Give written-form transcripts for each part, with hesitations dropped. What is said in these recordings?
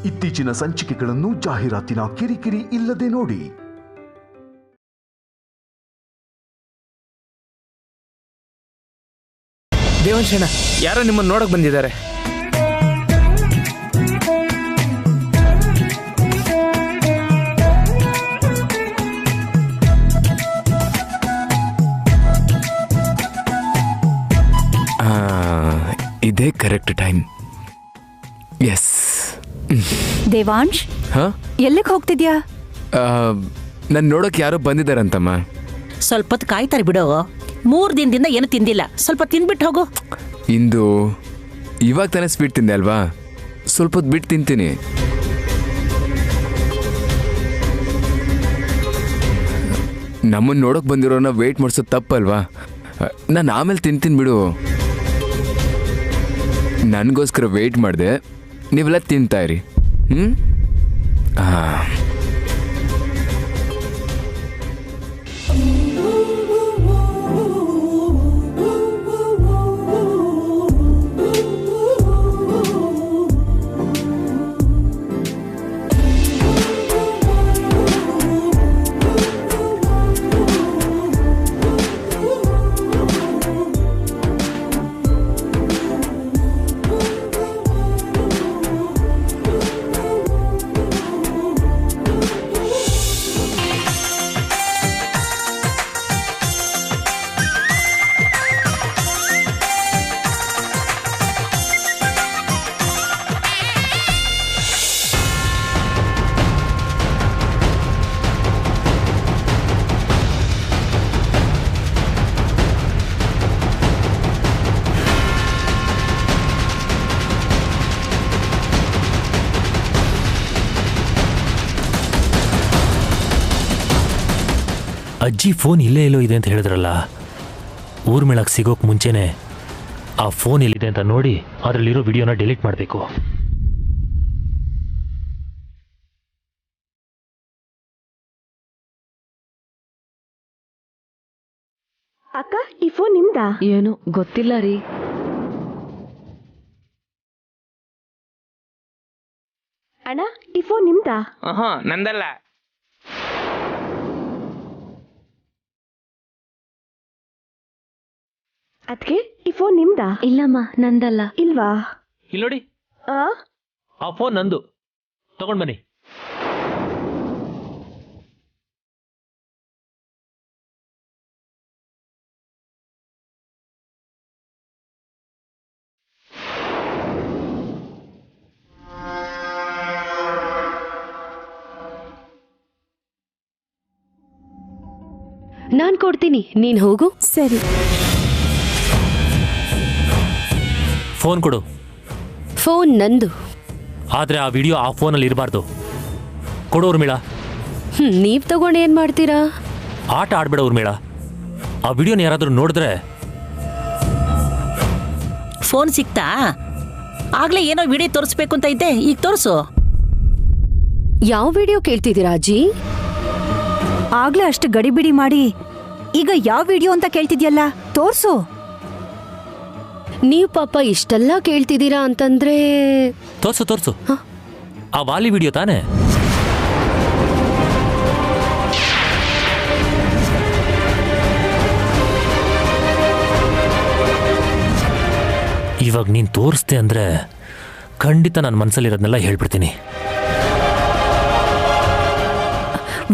ಇತ್ತೀಚಿನ ಸಂಚಿಕೆಗಳನ್ನು ಜಾಹೀರಾತಿನ ಕಿರಿಕಿರಿ ಇಲ್ಲದೆ ನೋಡಿ. ದೇವಂಶಣ್ಣ, ಯಾರೋ ನಿಮ್ಮನ್ನು ನೋಡಕ್ ಬಂದಿದ್ದಾರೆ. ಇದೇ ಕರೆಕ್ಟ್ ಟೈಮ್. ಎಸ್. ದೇವಾಂಶ್, ಎಲ್ಲಿಗೆ ಹೋಗ್ತಿದ್ಯಾ? ನಾನು ನೋಡೋಕೆ ಯಾರೋ ಬಂದಿದ್ದಾರಂತಮ್ಮ. ಸ್ವಲ್ಪ ಹೊತ್ತು ಕಾಯ್ತಾರೆ ಬಿಡೋ. 3 ದಿನದಿಂದ ಏನು ತಿಂದಿಲ್ಲ, ಸ್ವಲ್ಪ ತಿಂದ್ಬಿಟ್ಟು ಹೋಗು. ಇಂದು ಇವಾಗ ತಾನೇ ಸ್ವೀಟ್ ತಿಂದೆ ಅಲ್ವಾ, ಸ್ವಲ್ಪ ಹೊತ್ತು ಬಿಟ್ಟು ತಿಂತೀನಿ. ನಮ್ಮನ್ನು ನೋಡೋಕೆ ಬಂದಿರೋನ ವೆಯ್ಟ್ ಮಾಡಿಸೋದು ತಪ್ಪಲ್ವಾ? ನಾನು ಆಮೇಲೆ ತಿಂತೀನಿ ಬಿಡು. ನನಗೋಸ್ಕರ ವೆಯ್ಟ್ ಮಾಡಿದೆ, ನೀವೆಲ್ಲ ತಿಂತಾಯಿರಿ. ಅಜ್ಜಿ ಫೋನ್ ಇಲ್ಲೇ ಎಲ್ಲೋ ಇದೆ ಅಂತ ಹೇಳಿದ್ರಲ್ಲ, ಊರ್ಮಿಳಕ್ಕೆ ಸಿಗೋಕೆ ಮುಂಚೆನೆ ಆ ಫೋನ್ ಎಲ್ಲಿದೆ ಅಂತ ನೋಡಿ ಅದರಲ್ಲಿರೋ ವಿಡಿಯೋನ ಡಿಲೀಟ್ ಮಾಡಬೇಕು. ಅಕ್ಕ, ಈ ಫೋನ್ ನಿಮ್ದಾ? ಏನು ಗೊತ್ತಿಲ್ಲ ರೀ. ಅಣ್ಣ, ಈ ಫೋನ್ ನಿಮ್ದಾ? ನಂದಲ್ಲ. ಅದ್ಕೆ ಈ ಫೋನ್ ನಿಮ್ದಾ? ಇಲ್ಲಮ್ಮ, ನಂದಲ್ಲ. ಇಲ್ವಾ? ಇಲ್ಲಿ ನೋಡಿ, ಆ ಫೋನ್ ನಂದು. ತಗೊಂಡ್ ಬನ್ನಿ. ನಾನ್ ಕೊಡ್ತೀನಿ, ನೀನ್ ಹೋಗು. ಸರಿ. ಫೋನ್ ಕೊಡು. ಫೋನ್ ನಂದು. ಆದ್ರೆ ಆ ವಿಡಿಯೋ ಆ ಫೋನಲ್ಲಿ ಇರಬಾರ್ದು. ಕೊಡು ಊರ್ಮಿಳಾ. ನೀವ್ ತಗೊಂಡು ಏನ್ ಮಾಡ್ತೀರಾ? ಆಟ ಆಡ್ಬೇಡ ಊರ್ಮಿಳಾ. ಆ ವಿಡಿಯೋನ ಯಾರಾದ್ರೂ ನೋಡಿದ್ರೆ. ಫೋನ್ ಸಿಕ್ತಾ? ಆಗ್ಲೇ ಏನೋ ವಿಡಿಯೋ ತೋರಿಸ್ಬೇಕು ಅಂತ ಇದ್ದೆ, ಈಗ ತೋರಿಸು. ಯಾವ ವಿಡಿಯೋ ಕೇಳ್ತಿದ್ದೀರಾ ಅಜ್ಜಿ? ಆಗ್ಲೇ ಅಷ್ಟು ಗಡಿಬಿಡಿ ಮಾಡಿ ಈಗ ಯಾವ ವಿಡಿಯೋ ಅಂತ ಕೇಳ್ತಿದ್ಯಲ್ಲ, ತೋರ್ಸು. ನೀವು ಪಾಪ ಇಷ್ಟೆಲ್ಲ ಕೇಳ್ತಿದ್ದೀರಾ ಅಂತಂದ್ರೆ ತೋರ್ಸು. ಆ ವಾಲಿ ವಿಡಿಯೋ ತಾನೆ? ಇವಾಗ ನೀನ್ ತೋರಿಸ್ತೆ ಅಂದ್ರೆ ಖಂಡಿತ ನನ್ನ ಮನಸ್ಸಲ್ಲಿರೋದನ್ನೆಲ್ಲ ಹೇಳ್ಬಿಡ್ತೀನಿ.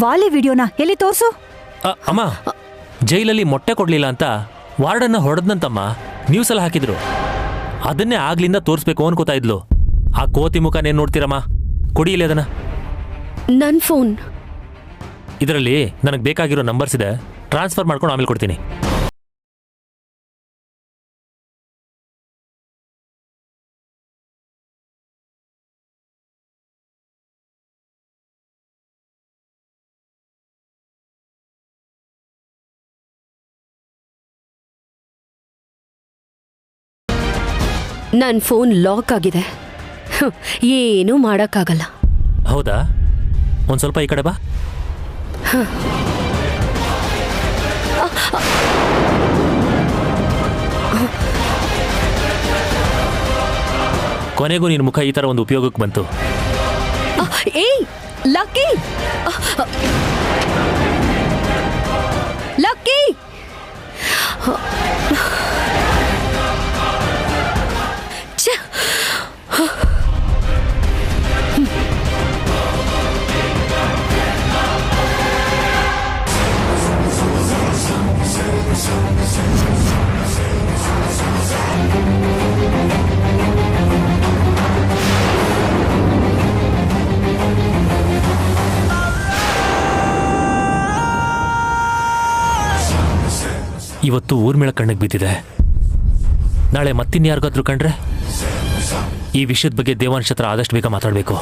ವಾಲಿ ವಿಡಿಯೋನ ಎಲ್ಲಿ ತೋರ್ಸು? ಅಮ್ಮ, ಜೈಲಲ್ಲಿ ಮೊಟ್ಟೆ ಕೊಡ್ಲಿಲ್ಲ ಅಂತ ವಾರ್ಡನ್ನ ಹೊಡೆದ್ನಂತಮ್ಮ ನ್ಯೂಸಲ್ಲಿ ಹಾಕಿದ್ರು. ಅದನ್ನೇ ಆಗ್ಲಿಂದ ತೋರಿಸ್ಬೇಕು ಅನ್ಕೋತಾ ಇದ್ಲು. ಆ ಕೋತಿ ಮುಖನೇನ್ ನೋಡ್ತೀರಮ್ಮ? ಕೊಡಿ ಇಲ್ಲಿ ಅದನ್ನ. ನನ್ ಫೋನ್ ಇದರಲ್ಲಿ ನನಗೆ ಬೇಕಾಗಿರೋ ನಂಬರ್ಸ್ ಇದೆ, ಟ್ರಾನ್ಸ್ಫರ್ ಮಾಡ್ಕೊಂಡು ಆಮೇಲೆ ಕೊಡ್ತೀನಿ. ನನ್ ಫೋನ್ ಲಾಕ್ ಆಗಿದೆ, ಏನೂ ಮಾಡಕ್ಕಾಗಲ್ಲ. ಹೌದಾ? ಒಂದು ಸ್ವಲ್ಪ ಈ ಕಡೆ ಬಾ. ಕೊನೆಗೂ ನಿನ್ನ ಮುಖ ಈ ಥರ ಒಂದು ಉಪಯೋಗಕ್ಕೆ ಬಂತು. ಏಯ್ ಲಕ್ಕಿ ಲಕ್ಕಿ ಛೆ! ಇವತ್ತು ಊರ್ಮಿಳ ಕಣ್ಣಿಗೆ ಬಿದ್ದಿದೆ. ನಾಳೆ ಮತ್ತಿನ್ಯಾರಿಗಾದ್ರೂ ಕಂಡ್ರೆ ಈ ವಿಷಯದ ಬಗ್ಗೆ ದೇವಾಂಶ್ ಹತ್ರ ಆದಷ್ಟು ಬೇಗ ಮಾತಾಡಬೇಕು.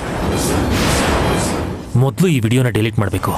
ಮೊದಲು ಈ ವಿಡಿಯೋನ ಡಿಲೀಟ್ ಮಾಡಬೇಕು.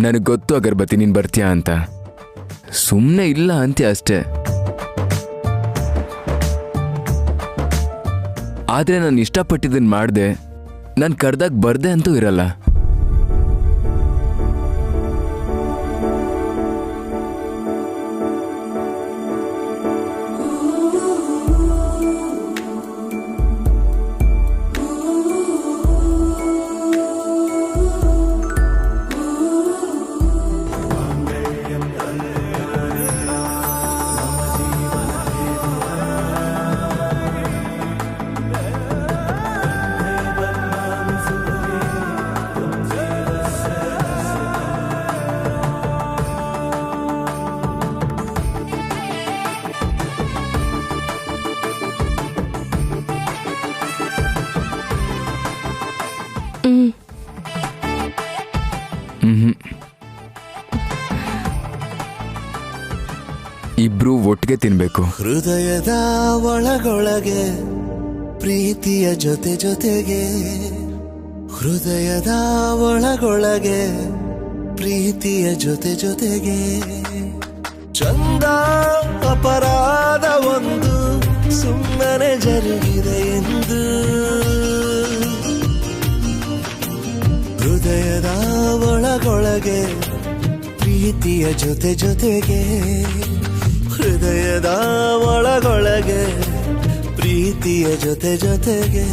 ನನಗೆ ಗೊತ್ತು ಅಗರ್ಬತ್ತಿ ನೀನು ಬರ್ತೀಯಾ ಅಂತ. ಸುಮ್ಮನೆ ಇಲ್ಲ ಅಂತ್ಯ ಅಷ್ಟೇ. ಆದರೆ ನಾನು ಇಷ್ಟಪಟ್ಟಿದ್ದನ್ನು ಮಾಡಿದೆ, ನಾನು ಕರೆದಾಗ ಬರ್ದೆ ಅಂತೂ ಇರಲ್ಲ. ಇಬ್ರು ಒಟ್ಟಿಗೆ ತಿನ್ಬೇಕು. ಹೃದಯದ ಒಳಗೊಳಗೆ ಪ್ರೀತಿಯ ಜೊತೆ ಜೊತೆಗೆ, ಹೃದಯದ ಒಳಗೊಳಗೆ ಪ್ರೀತಿಯ ಜೊತೆ ಜೊತೆಗೆ, ಚಂದ ಅಪರಾಧ ಒಂದು ಸುಮ್ಮನೆ ಜರುಗಿದೆ ಎಂದು, ಹೃದಯದ ಒಳಗೊಳಗೆ ಪ್ರೀತಿಯ ಜೊತೆ ಜೊತೆಗೆ, ಹೃದಯದ ಒಳಗೊಳಗೆ ಪ್ರೀತಿಯ ಜೊತೆ ಜೊತೆಗೆ.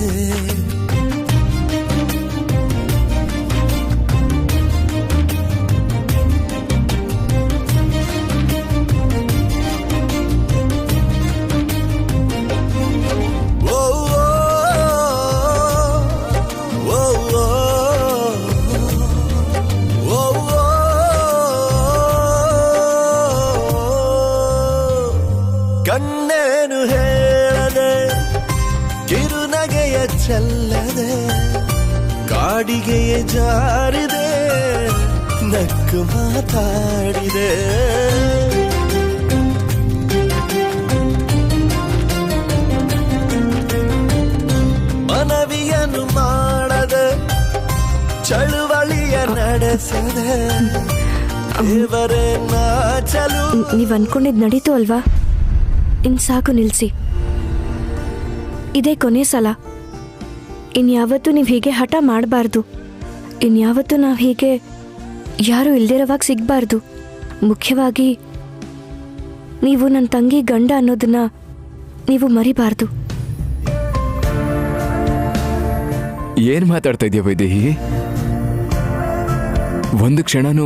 ಕಣ್ಣೇನು ಹೇಳದೆ ಕಿರುನಗೆಯ ಚೆಲ್ಲದೆ ಕಾಡಿಗೆಯ ಜಾರಿದೆ ನಕ್ಕು ಮಾತಾಡಿದೆ. ಮನವಿಯನ್ನು ಮಾಡದೆ ಚಳುವಳಿಯ ನಡೆಸದೆ ದೇವರೇ ನಾಚಲು. ನೀವ್ ಅನ್ಕೊಂಡಿದ್ ನಡೀತು ಅಲ್ವಾ? ಇನ್ ಸಾಕು, ನಿಲ್ಸಿ. ಇದೇ ಕೊನೆ ಸಲ. ಇನ್ಯಾವತ್ತೂ ನೀವು ಹೀಗೆ ಹಠ ಮಾಡಬಾರ್ದು. ಇನ್ಯಾವತ್ತೂ ನಾವು ಹೀಗೆ ಯಾರು ಇಲ್ದಿರೋವಾಗ ಸಿಗ್ಬಾರ್ದು. ಮುಖ್ಯವಾಗಿ ನೀವು ನನ್ನ ತಂಗಿ ಗಂಡ ಅನ್ನೋದನ್ನ ನೀವು ಮರಿಬಾರ್ದು. ಏನ್ ಮಾತಾಡ್ತಾ ಇದೀಯ ವೈದೇಹಿ? ಒಂದು ಕ್ಷಣನೂ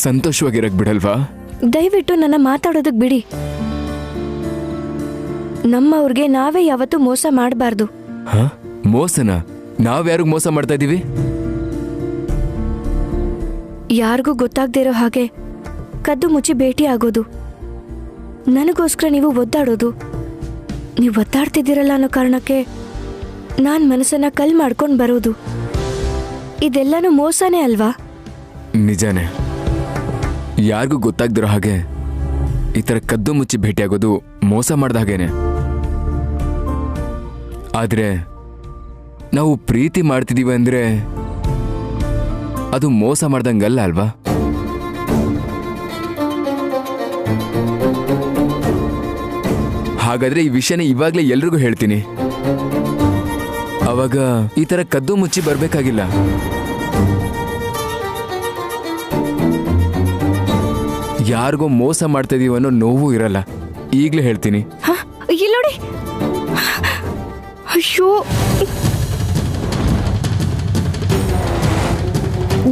ಸಂತೋಷವಾಗಿರಕ್ ಬಿಡಲ್ವಾ? ದಯವಿಟ್ಟು ನನ್ನ ಮಾತಾಡೋದಕ್ ಬಿಡಿ. ನಮ್ಮವ್ರಿಗೆ ನಾವೇ ಯಾವತ್ತೂ ಮೋಸ ಮಾಡಬಾರ್ದು. ಹ? ಮೋಸನ? ನಾವ್ಯಾರಿಗ್ ಮೋಸ ಮಾಡ್ತಾ ಇದೀವಿ? ಯಾರಿಗೂ ಗೊತ್ತಾಗ್ದಿರೋ ಹಾಗೆ ಕದ್ದು ಮುಚ್ಚಿ ಭೇಟಿ ಆಗೋದು, ನನಗೋಸ್ಕರ ನೀವು ಒದ್ದಾಡೋದು, ನೀವು ಒದ್ದಾಡ್ತಿದ್ದೀರಲ್ಲ ಅನ್ನೋ ಕಾರಣಕ್ಕೆ ನಾನ್ ಮನಸ್ಸನ್ನ ಕಲ್ ಮಾಡ್ಕೊಂಡು ಬರೋದು, ಇದೆಲ್ಲನೂ ಮೋಸನೇ ಅಲ್ವಾ? ನಿಜಾನೇ. ಯಾರಿಗೂ ಗೊತ್ತಾಗ್ದಿರೋ ಹಾಗೆ ಈ ಥರ ಕದ್ದು ಮುಚ್ಚಿ ಭೇಟಿಯಾಗೋದು ಮೋಸ ಮಾಡ್ದ ಹಾಗೇನೆ. ಆದ್ರೆ ನಾವು ಪ್ರೀತಿ ಮಾಡ್ತಿದೀವಿ ಅಂದ್ರೆ ಅದು ಮೋಸ ಮಾಡ್ದಂಗಲ್ಲ ಅಲ್ವಾ? ಹಾಗಾದ್ರೆ ಈ ವಿಷಯನ ಇವಾಗ್ಲೇ ಎಲ್ರಿಗೂ ಹೇಳ್ತೀನಿ. ಅವಾಗ ಈ ತರ ಕದ್ದು ಮುಚ್ಚಿ ಬರ್ಬೇಕಾಗಿಲ್ಲ. ಯಾರಿಗೋ ಮೋಸ ಮಾಡ್ತಾ ಇದೀವಿ ಅನ್ನೋ ನೋವು ಇರಲ್ಲ. ಈಗ್ಲೇ ಹೇಳ್ತೀನಿ. ಇಲ್ಲೋಡಿ. ಅಯ್ಯೋ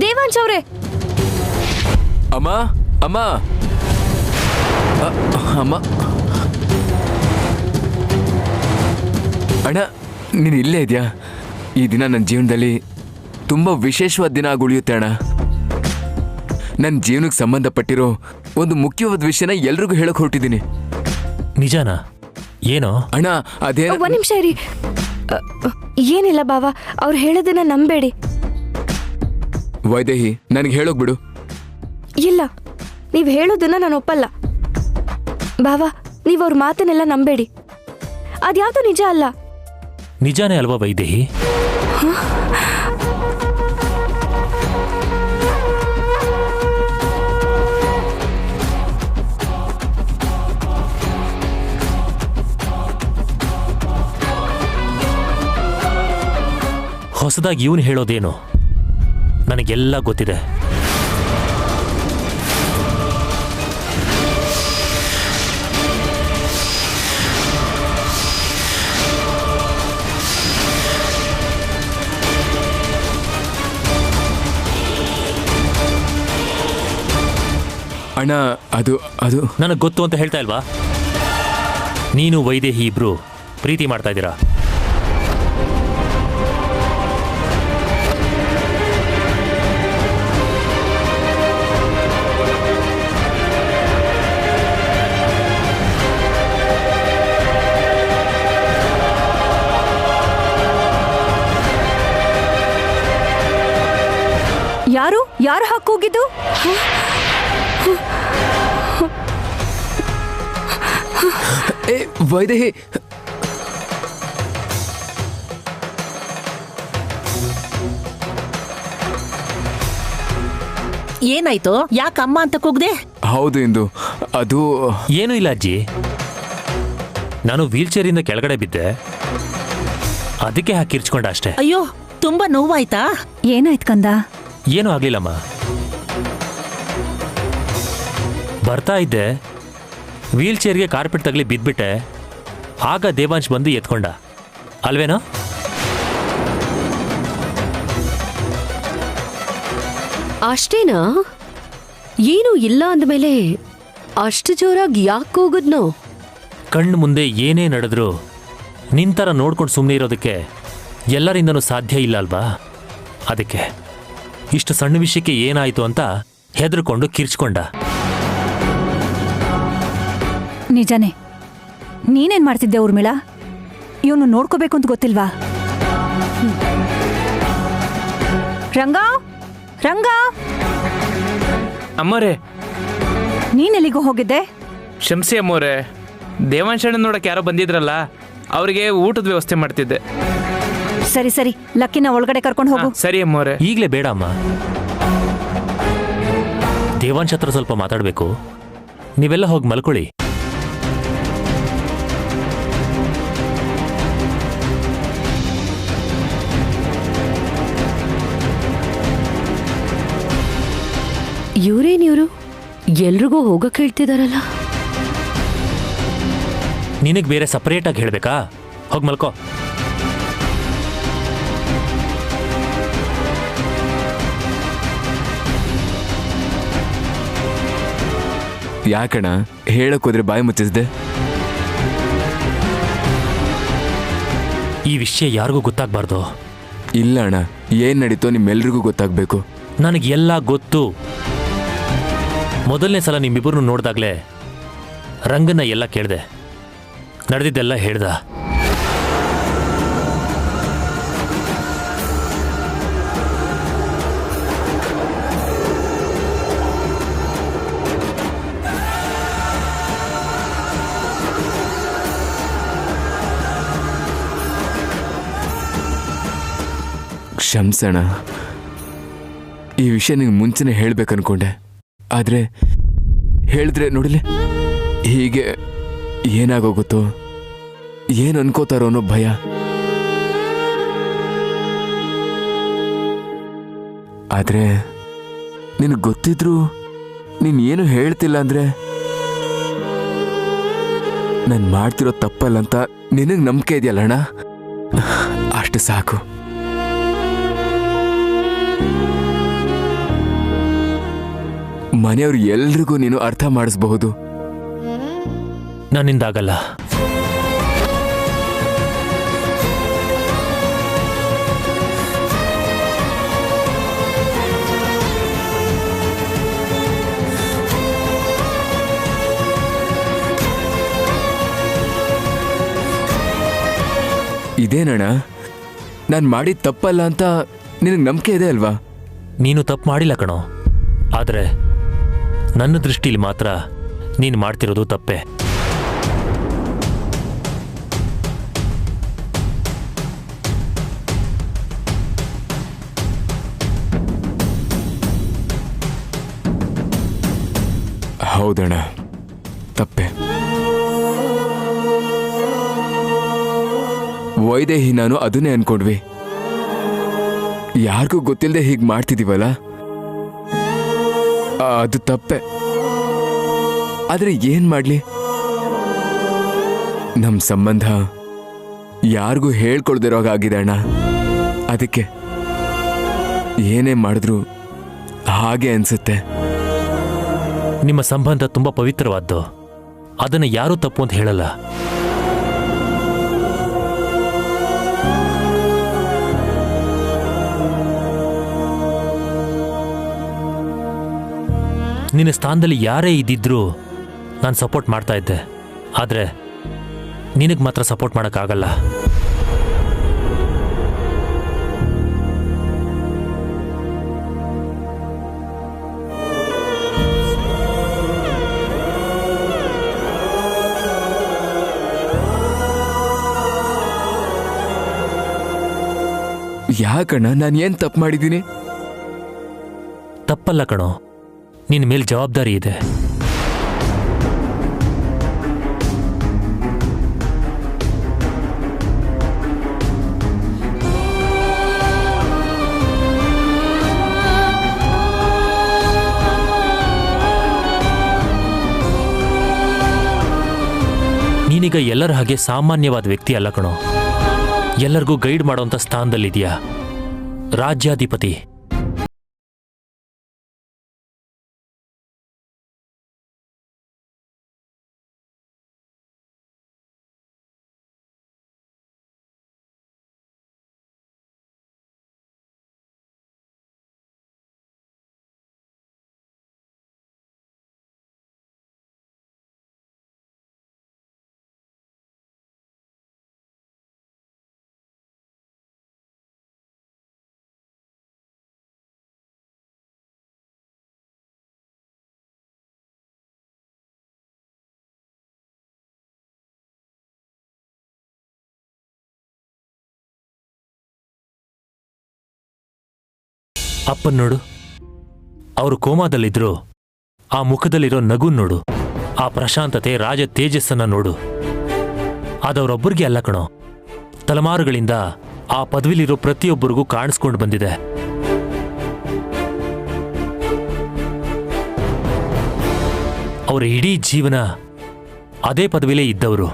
ದೇವಾಂಶ್ ಅವ್ರೆ. ಅಮ್ಮ ಅಮ್ಮ ಅಮ್ಮ, ಅಣ್ಣ ನೀನು ಇಲ್ಲೇ ಇದೆಯಾ? ಈ ದಿನ ನನ್ನ ಜೀವನದಲ್ಲಿ ತುಂಬ ವಿಶೇಷವಾದ ದಿನ ಆಗಿ ಉಳಿಯುತ್ತೆ ಅಣ್ಣ. ನನ್ನ ಜೀವನಕ್ಕೆ ಸಂಬಂಧಪಟ್ಟಿರೋ ಒಂದು ಮುಖ್ಯವಾದ ವಿಷಯನ ಎಲ್ರಿಗೂ ಹೇಳಕ್ ಹೊರಟಿದ್ದೀನಿ. ನಿಜಾನಾ? ಏನೋ ಅಣ್ಣ ಅದೇ. ಒಂದ್ ನಿಮಿಷ ಇರಿ. ಏನಿಲ್ಲ ಬಾವ, ಅವ್ರು ಹೇಳೋದನ್ನ ನಂಬೇಡಿ. ವೈದೇಹಿ, ನನಗೆ ಹೇಳೋಕ್ ಬಿಡು. ಇಲ್ಲ, ನೀವ್ ಹೇಳೋದನ್ನ ನಾನು ಒಪ್ಪಲ್ಲ. ಬಾವ, ನೀವ್ ಅವ್ರ ಮಾತನ್ನೆಲ್ಲ ನಂಬೇಡಿ. ಅದ್ಯಾವ್ದು ನಿಜ ಅಲ್ಲ. ನಿಜಾನೇ ಅಲ್ವಾ ವೈದೇಹಿ? ಹೊಸದಾಗಿ ಇವನು ಹೇಳೋದೇನು? ನನಗೆಲ್ಲ ಗೊತ್ತಿದೆ. ಅಣ್ಣ ಅದು ಅದು ನನಗೆ ಗೊತ್ತು ಅಂತ ಹೇಳ್ತಾ ಇಲ್ವಾ? ನೀನು ವೈದೇಹಿ ಇಬ್ರು ಪ್ರೀತಿ ಮಾಡ್ತಾ ಇದ್ದೀರಾ. ಯಾರು ಯಾರು ಹಾಕೋಗಿದ್ದು? ಏ ವೈದೇಹಿ, ಏನಾಯ್ತು? ಯಾಕಮ್ಮ ಅಂತ ಕೂಗ್ದೆ? ಹೌದು ಇಂದು, ಅದು ಏನೂ ಇಲ್ಲ ಅಜ್ಜಿ. ನಾನು ವೀಲ್ ಚೇರಿಂದ ಕೆಳಗಡೆ ಬಿದ್ದೆ, ಅದಕ್ಕೆ ಹಾಕಿರ್ಚ್ಕೊಂಡ ಅಷ್ಟೇ. ಅಯ್ಯೋ, ತುಂಬಾ ನೋವಾಯ್ತಾ? ಏನಾಯ್ತು ಕಂದ? ಏನೂ ಆಗ್ಲಿಲ್ಲಮ್ಮ. ಬರ್ತಾ ಇದ್ದೆ, ವೀಲ್ ಚೇರ್ಗೆ ಕಾರ್ಪೆಟ್ ತಗಲಿ ಬಿದ್ಬಿಟ್ಟೆ. ಆಗ ದೇವಾಂಶ್ ಬಂದು ಎತ್ಕೊಂಡ, ಅಲ್ವೇನೋ? ಅಷ್ಟೇನಾ? ಏನು ಇಲ್ಲ ಅಂದಮೇಲೆ ಅಷ್ಟು ಜೋರಾಗಿ ಯಾಕೆ ಕೂಗುದ್ನೋ? ಕಣ್ಣು ಮುಂದೆ ಏನೇ ನಡೆದ್ರು ನಿಂತರ ನೋಡ್ಕೊಂಡು ಸುಮ್ಮನೆ ಇರೋದಕ್ಕೆ ಎಲ್ಲರಿಂದನೂ ಸಾಧ್ಯ ಇಲ್ಲ ಅಲ್ವಾ? ಅದಕ್ಕೆ ಇಷ್ಟು ಸಣ್ಣ ವಿಷಯಕ್ಕೆ ಏನಾಯ್ತು ಅಂತ ಹೆದರ್ಕೊಂಡು ಕಿರ್ಚ್ಕೊಂಡ. ನಿಜಾನೇ. ನೀನೇನ್ ಮಾಡ್ತಿದ್ದೆ ಊರ್ಮಿಳಾ? ಇವನು ನೋಡ್ಕೋಬೇಕು ಅಂತ ಗೊತ್ತಿಲ್ವಾ? ರಂಗ ರಂಗ, ಅಮ್ಮೋರೆ, ನೀನೆಲ್ಲಿಗೂ ಹೋಗಿದ್ದೆ? ಕ್ಷಮಿಸಿ ಅಮ್ಮೋರೆ, ದೇವಾಂಶಣ್ಣ ನೋಡಕ್ಕೆ ಯಾರೋ ಬಂದಿದ್ರಲ್ಲ, ಅವರಿಗೆ ಊಟದ ವ್ಯವಸ್ಥೆ ಮಾಡ್ತಿದ್ದೆ. ಸರಿ ಸರಿ, ಲಕ್ಕಿನ ಒಳಗಡೆ ಕರ್ಕೊಂಡು ಹೋಗು. ಸರಿ ಅಮ್ಮೋರೆ. ಈಗಲೇ ಬೇಡ ಅಮ್ಮ, ದೇವಾಂಶ್ ಹತ್ರ ಸ್ವಲ್ಪ ಮಾತಾಡಬೇಕು. ನೀವೆಲ್ಲ ಹೋಗಿ ಮಲ್ಕೊಳ್ಳಿ. ಇವ್ರೇನಿವ್ರು ಎಲ್ರಿಗೂ ಹೋಗಕ್ ಹೇಳ್ತಿದಾರಲ್ಲ. ನಿನಗೆ ಬೇರೆ ಸಪರೇಟಾಗಿ ಹೇಳಬೇಕಾ? ಹೋಗಿ ಮಲ್ಕೋ. ಯಾಕಣ್ಣ ಹೇಳಕ್ ಹೋದ್ರೆ ಬಾಯಿ ಮುಚ್ಚಿಸ್ದೆ? ಈ ವಿಷಯ ಯಾರಿಗೂ ಗೊತ್ತಾಗಬಾರ್ದು. ಇಲ್ಲ ಅಣ್ಣ, ಏನ್ ನಡೀತೋ ನಿಮ್ಮೆಲ್ರಿಗೂ ಗೊತ್ತಾಗ್ಬೇಕು. ನನಗೆ ಎಲ್ಲ ಗೊತ್ತು. ಮೊದಲನೇ ಸಲ ನಿಮ್ಮಿಬ್ಬರನ್ನು ನೋಡಿದಾಗಲೇ ರಂಗನ್ನ ಎಲ್ಲ ಕೇಳಿದೆ, ನಡೆದಿದ್ದೆಲ್ಲ ಹೇಳ್ದ. ಕ್ಷಮ್ಸಣ, ಈ ವಿಷಯ ನಿಂಗೆ ಮುಂಚೆನೆ ಹೇಳ್ಬೇಕನ್ಕೊಂಡೆ. ಆದ್ರೆ ಹೇಳಿದ್ರೆ ನೋಡಿಲಿ ಹೀಗೆ ಏನಾಗೋಗುತ್ತೋ, ಏನು ಅನ್ಕೋತಾರೋ ಅನ್ನೋ ಭಯ. ಆದ್ರೆ ನಿನಗೆ ಗೊತ್ತಿದ್ರು ನೀನ್ ಏನು ಹೇಳ್ತಿಲ್ಲ ಅಂದ್ರೆ ನಾನು ಮಾಡ್ತಿರೋ ತಪ್ಪಲ್ಲ ಅಂತ ನಿನಗೆ ನಂಬಿಕೆ ಇದೆಯಲ್ಲಣ್ಣ, ಅಷ್ಟು ಸಾಕು. ಮನೆಯವ್ರು ಎಲ್ರಿಗೂ ನೀನು ಅರ್ಥ ಮಾಡಿಸಬಹುದು. ನನ್ನಿಂದಾಗಲ್ಲ. ಇದೇನಣ್ಣ, ನಾನು ಮಾಡಿದ ತಪ್ಪಲ್ಲ ಅಂತ ನಿನಗೆ ನಂಬಿಕೆ ಇದೆ ಅಲ್ವಾ? ನೀನು ತಪ್ಪು ಮಾಡಿಲ್ಲ ಕಣೋ, ಆದರೆ ನನ್ನ ದೃಷ್ಟಿಲಿ ಮಾತ್ರ ನೀನು ಮಾಡ್ತಿರೋದು ತಪ್ಪೆ. ಹೌದಣ್ಣ, ತಪ್ಪೆ. ವೈದೇಹಿ ನಾನು ಅದನ್ನೇ ಅನ್ಕೊಂಡ್ವಿ. ಯಾರಿಗೂ ಗೊತ್ತಿಲ್ಲದೆ ಹೀಗೆ ಮಾಡ್ತಿದೀವಲ್ಲ, ಅದು ತಪ್ಪೆ. ಆದ್ರೆ ಏನ್ ಮಾಡ್ಲಿ, ನಮ್ ಸಂಬಂಧ ಯಾರಿಗೂ ಹೇಳ್ಕೊಳ್ದಿರೋಗಾಗಿದೆ ಅಣ್ಣ. ಅದಕ್ಕೆ ಏನೇ ಮಾಡಿದ್ರು ಹಾಗೆ ಅನ್ಸುತ್ತೆ. ನಿಮ್ಮ ಸಂಬಂಧ ತುಂಬಾ ಪವಿತ್ರವಾದ್ದು, ಅದನ್ನು ಯಾರೂ ತಪ್ಪು ಅಂತ ಹೇಳಲ್ಲ. ನಿನ್ನ ಸ್ಥಾನದಲ್ಲಿ ಯಾರೇ ಇದ್ದಿದ್ರೂ ನಾನು ಸಪೋರ್ಟ್ ಮಾಡ್ತಾ ಇದ್ದೆ. ಆದರೆ ನಿನಗೆ ಮಾತ್ರ ಸಪೋರ್ಟ್ ಮಾಡೋಕ್ಕಾಗಲ್ಲ. ಯಾಕಣ್ಣ, ನಾನು ಏನ್ ತಪ್ಪು ಮಾಡಿದ್ದೀನಿ? ತಪ್ಪಲ್ಲ ಕಣೋ, ನಿನ್ನ ಮೇಲೆ ಜವಾಬ್ದಾರಿ ಇದೆ. ನೀನೀಗ ಎಲ್ಲರ ಹಾಗೆ ಸಾಮಾನ್ಯವಾದ ವ್ಯಕ್ತಿ ಅಲ್ಲ ಕಣೋ, ಎಲ್ಲರಿಗೂ ಗೈಡ್ ಮಾಡೋಂಥ ಸ್ಥಾನದಲ್ಲಿದೆಯಾ, ರಾಜ್ಯಾಧಿಪತಿ. ಅಪ್ಪನ್ ನೋಡು, ಅವರು ಕೋಮಾದಲ್ಲಿದ್ರು ಆ ಮುಖದಲ್ಲಿರೋ ನಗು ನೋಡು, ಆ ಪ್ರಶಾಂತತೆ, ರಾಜ ತೇಜಸ್ಸನ್ನ ನೋಡು. ಅದವರೊಬ್ಬರಿಗೆ ಅಲ್ಲ ಕಣೋ, ತಲೆಮಾರುಗಳಿಂದ ಆ ಪದವಿಲಿರೋ ಪ್ರತಿಯೊಬ್ಬರಿಗೂ ಕಾಣಿಸ್ಕೊಂಡು ಬಂದಿದೆ. ಅವರ ಇಡೀ ಜೀವನ ಅದೇ ಪದವಿಲೇ ಇದ್ದವರು.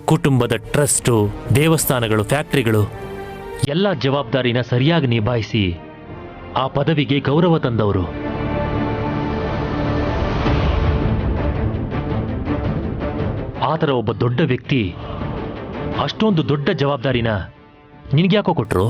ಕುಟುಂಬದ ಟ್ರಸ್ಟು, ದೇವಸ್ಥಾನಗಳು, ಫ್ಯಾಕ್ಟ್ರಿಗಳು ಎಲ್ಲ ಜವಾಬ್ದಾರಿನ ಸರಿಯಾಗಿ ನಿಭಾಯಿಸಿ ಆ ಪದವಿಗೆ ಗೌರವ ತಂದವರು. ಆ ಥರ ಒಬ್ಬ ದೊಡ್ಡ ವ್ಯಕ್ತಿ ಅಷ್ಟೊಂದು ದೊಡ್ಡ ಜವಾಬ್ದಾರಿನ ನಿನ್ಗ್ಯಾಕೋ ಕೊಟ್ರು?